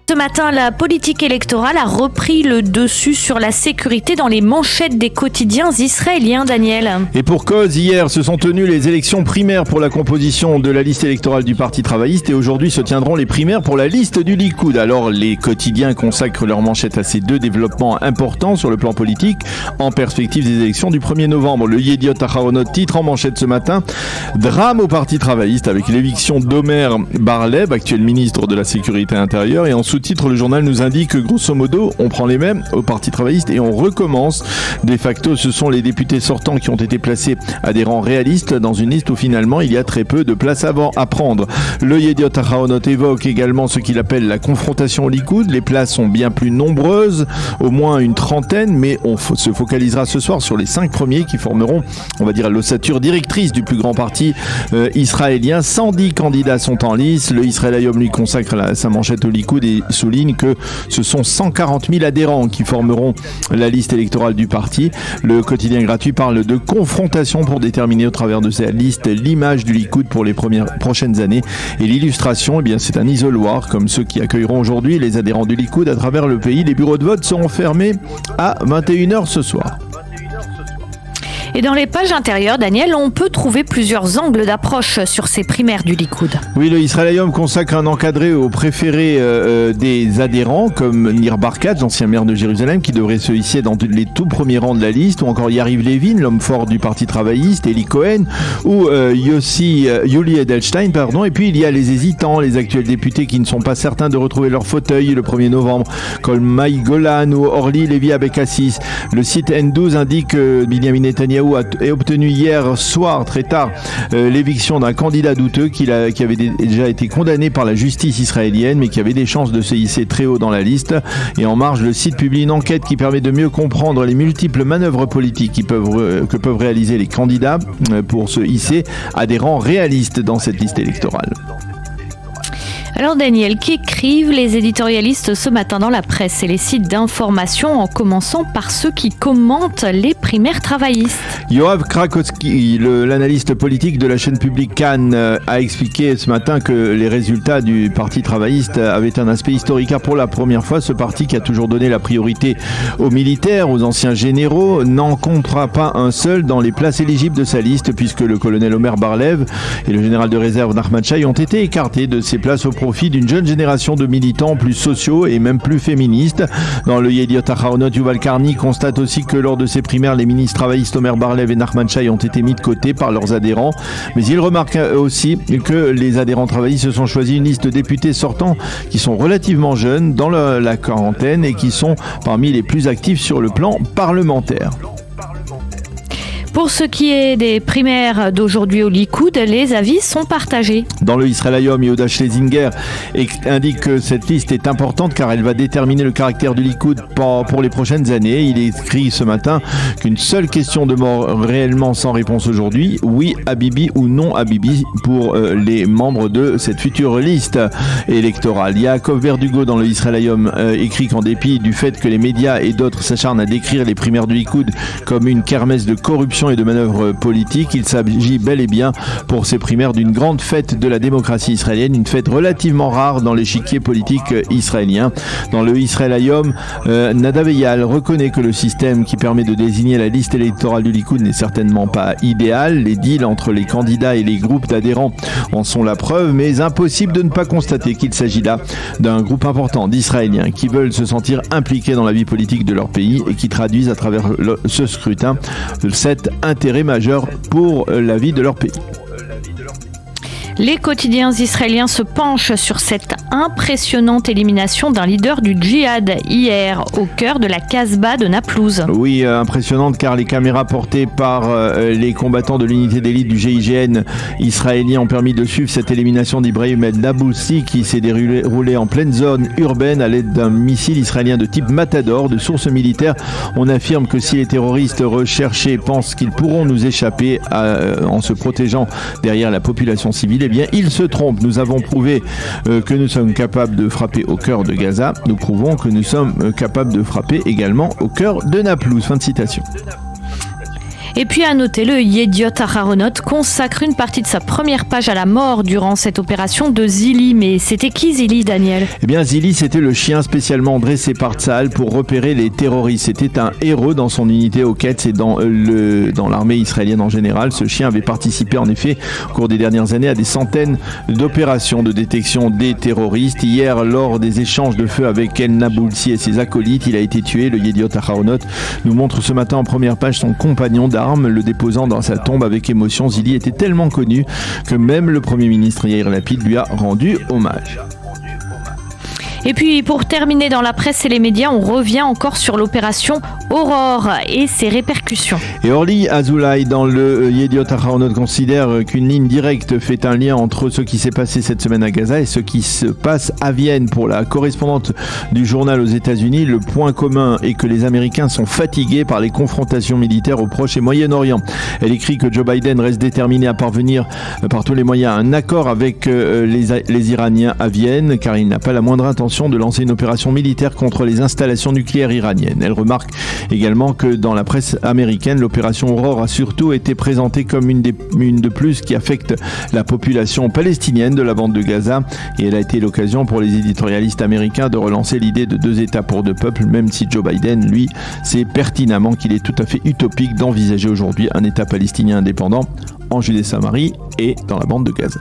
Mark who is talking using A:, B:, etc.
A: Ce matin, la politique électorale a repris le dessus sur la sécurité dans les manchettes des quotidiens israéliens, Daniel.
B: Et pour cause, hier se sont tenues les élections primaires pour la composition de la liste électorale du Parti travailliste et aujourd'hui se tiendront les primaires pour la liste du Likoud. Alors les quotidiens consacrent leurs manchettes à ces deux développements importants sur le plan politique en perspective des élections du 1er novembre. Le Yediot Aharonot titre en manchette ce matin « Drame au Parti travailliste » avec l'éviction d'Omer Bar-Lev, actuel ministre de la Sécurité intérieure, et en sous-titre, le journal nous indique que grosso modo, on prend les mêmes au Parti travailliste et on recommence. De facto, ce sont les députés sortants qui ont été placés à des rangs réalistes dans une liste où finalement il y a très peu de place à prendre. Le Yediot Aharonot évoque également ce qu'il appelle la confrontation au Likoud. Les places sont bien plus nombreuses, au moins une trentaine, mais on se focalisera ce soir sur les 5 premiers qui formeront, on va dire, l'ossature directrice du plus grand parti israélien. 110 candidats sont en lice. Le Israël Hayom lui consacre sa manchette au Likoud et souligne que ce sont 140 000 adhérents qui formeront la liste électorale du parti. Le quotidien gratuit parle de confrontation pour déterminer au travers de cette liste l'image du Likoud pour les prochaines années. Et l'illustration, eh bien, c'est un isoloir comme ceux qui accueilleront aujourd'hui les adhérents du Likoud à travers le pays. Les bureaux de vote seront fermés à 21h ce soir.
A: Et dans les pages intérieures, Daniel, on peut trouver plusieurs angles d'approche sur ces primaires du Likoud.
B: Oui, le Israël Hayom consacre un encadré aux préférés des adhérents, comme Nir Barkat, l'ancien maire de Jérusalem, qui devrait se hisser dans les tout premiers rangs de la liste, ou encore Yariv Levin, l'homme fort du Parti travailliste, Eli Cohen, ou Yuli Edelstein, et puis il y a les hésitants, les actuels députés qui ne sont pas certains de retrouver leur fauteuil le 1er novembre, comme Maï Golan ou Orly Levi Abekassis. Le site N12 indique que Binyamin Netanyahou a obtenu hier soir très tard l'éviction d'un candidat douteux qui avait déjà été condamné par la justice israélienne mais qui avait des chances de se hisser très haut dans la liste. Et en marge, le site publie une enquête qui permet de mieux comprendre les multiples manœuvres politiques que peuvent réaliser les candidats pour se hisser à des rangs réalistes dans cette liste électorale.
A: Alors Daniel, qu'écrivent les éditorialistes ce matin dans la presse et les sites d'information, en commençant par ceux qui commentent les primaires travaillistes?
B: Yoav Krakowski, l'analyste politique de la chaîne publique Cannes, a expliqué ce matin que les résultats du Parti travailliste avaient un aspect historique. Car pour la première fois, ce parti qui a toujours donné la priorité aux militaires, aux anciens généraux, n'en comptera pas un seul dans les places éligibles de sa liste, puisque le colonel Omer Bar-Lev et le général de réserve Nachman Shai ont été écartés de ces places au profit d'une jeune génération de militants plus sociaux et même plus féministes. Dans le Yediot Aharonot, Yuval Karni constate aussi que lors de ces primaires, les ministres travaillistes Omer Bar-Lev et Nachman Shai ont été mis de côté par leurs adhérents. Mais il remarque aussi que les adhérents travaillistes se sont choisis une liste de députés sortants qui sont relativement jeunes, dans la quarantaine, et qui sont parmi les plus actifs sur le plan parlementaire.
A: Pour ce qui est des primaires d'aujourd'hui au Likoud, les avis sont partagés.
B: Dans le Israël Hayom, Yehuda Schlesinger indique que cette liste est importante car elle va déterminer le caractère du Likoud pour les prochaines années. Il écrit ce matin qu'une seule question demeure réellement sans réponse aujourd'hui. Oui à Bibi ou non à Bibi pour les membres de cette future liste électorale. Yaakov Verdugo dans le Israël Hayom écrit qu'en dépit du fait que les médias et d'autres s'acharnent à décrire les primaires du Likoud comme une kermesse de corruption et de manœuvres politiques, il s'agit bel et bien pour ces primaires d'une grande fête de la démocratie israélienne, une fête relativement rare dans l'échiquier politique israélien. Dans le Israël Hayom, Nadav Eyal reconnaît que le système qui permet de désigner la liste électorale du Likoud n'est certainement pas idéal. Les deals entre les candidats et les groupes d'adhérents en sont la preuve, mais impossible de ne pas constater qu'il s'agit là d'un groupe important d'Israéliens qui veulent se sentir impliqués dans la vie politique de leur pays et qui traduisent à travers ce scrutin cet intérêt majeur pour la vie de leur pays.
A: Les quotidiens israéliens se penchent sur cette impressionnante élimination d'un leader du djihad hier au cœur de la Casbah de Naplouse.
B: Oui, impressionnante car les caméras portées par les combattants de l'unité d'élite du GIGN israélien ont permis de suivre cette élimination d'Ibrahim El-Naboussi qui s'est déroulée en pleine zone urbaine à l'aide d'un missile israélien de type Matador. De sources militaires, on affirme que si les terroristes recherchés pensent qu'ils pourront nous échapper en se protégeant derrière la population civile, eh bien, ils se trompent. Nous avons prouvé que nous sommes capables de frapper au cœur de Gaza. Nous prouvons que nous sommes capables de frapper également au cœur de Naplouse. Fin de citation.
A: Et puis à noter, le Yediot Aharonot consacre une partie de sa première page à la mort durant cette opération de Zili. Mais c'était qui Zili, Daniel ?
B: Eh bien Zili, c'était le chien spécialement dressé par Tsahal pour repérer les terroristes. C'était un héros dans son unité au Quds et dans l'armée israélienne en général. Ce chien avait participé en effet au cours des dernières années à des centaines d'opérations de détection des terroristes. Hier, lors des échanges de feu avec El Nabulsi et ses acolytes, il a été tué. Le Yediot Aharonot nous montre ce matin en première page son compagnon d'armes, le déposant dans sa tombe avec émotion. Zili était tellement connu que même le Premier ministre Yair Lapid lui a rendu hommage.
A: Et puis pour terminer dans la presse et les médias, on revient encore sur l'opération Aurore et ses répercussions.
B: Et Orly Azoulay dans le Yediot Aharonot considère qu'une ligne directe fait un lien entre ce qui s'est passé cette semaine à Gaza et ce qui se passe à Vienne. Pour la correspondante du journal aux États-Unis, le point commun est que les Américains sont fatigués par les confrontations militaires au Proche et Moyen-Orient. Elle écrit que Joe Biden reste déterminé à parvenir par tous les moyens à un accord avec les Iraniens à Vienne, car il n'a pas la moindre intention de lancer une opération militaire contre les installations nucléaires iraniennes. Elle remarque également que dans la presse américaine, l'opération Aurore a surtout été présentée comme une de plus qui affecte la population palestinienne de la bande de Gaza, et elle a été l'occasion pour les éditorialistes américains de relancer l'idée de 2 États pour 2 peuples, même si Joe Biden, lui, sait pertinemment qu'il est tout à fait utopique d'envisager aujourd'hui un État palestinien indépendant en Judée-Samarie et dans la bande de Gaza.